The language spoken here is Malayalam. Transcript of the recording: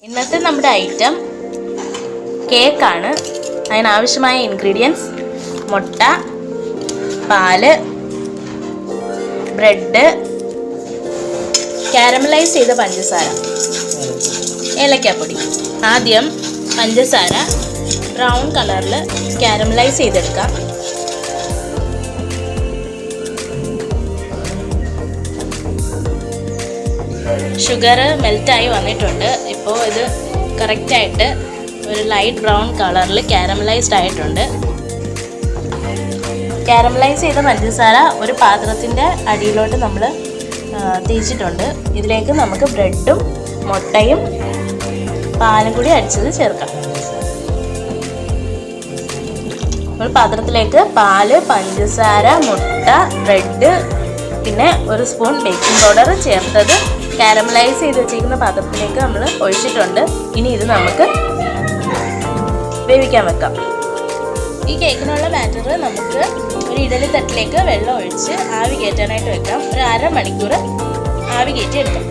ഇന്നത്തെ നമ്മുടെ ഐറ്റം കേക്കാണ്. അതിനാവശ്യമായ ഇൻഗ്രീഡിയൻസ് മുട്ട, പാല്, ബ്രെഡ്, കാരമലൈസ് ചെയ്ത പഞ്ചസാര, ഏലക്കാപ്പൊടി. ആദ്യം പഞ്ചസാര ബ്രൗൺ കളറിൽ കാരമലൈസ് ചെയ്തെടുക്കാം. ഷുഗർ മെൽറ്റായി വന്നിട്ടുണ്ട്. ഇപ്പോൾ ഇത് കറക്റ്റായിട്ട് ഒരു ലൈറ്റ് ബ്രൗൺ കളറിൽ കാരമലൈസ്ഡ് ആയിട്ടുണ്ട്. കാരമലൈസ് ചെയ്ത പഞ്ചസാര ഒരു പാത്രത്തിൻ്റെ അടിയിലോട്ട് നമ്മൾ തേച്ചിട്ടുണ്ട്. ഇതിലേക്ക് നമുക്ക് ബ്രെഡും മുട്ടയും പാലും കൂടി അടിച്ചത് ചേർക്കാം. ഒരു പാത്രത്തിലേക്ക് പാല്, പഞ്ചസാര, മുട്ട, ബ്രെഡ്, പിന്നെ ഒരു സ്പൂൺ ബേക്കിംഗ് പൗഡർ ചേർത്തത് കാരമലൈസ് ചെയ്ത് വെച്ചിരിക്കുന്ന പാത്രത്തിലേക്ക് നമ്മൾ ഒഴിച്ചിട്ടുണ്ട്. ഇനി ഇത് നമുക്ക് വേവിക്കാൻ വെക്കാം. ഈ കേക്കിനുള്ള ബാറ്റർ നമുക്ക് ഒരു ഇഡലി തട്ടിലേക്ക് വെള്ളം ഒഴിച്ച് ആവി കയറ്റാനായിട്ട് വെക്കാം. ഒരു അരമണിക്കൂർ ആവി കയറ്റി എടുക്കാം.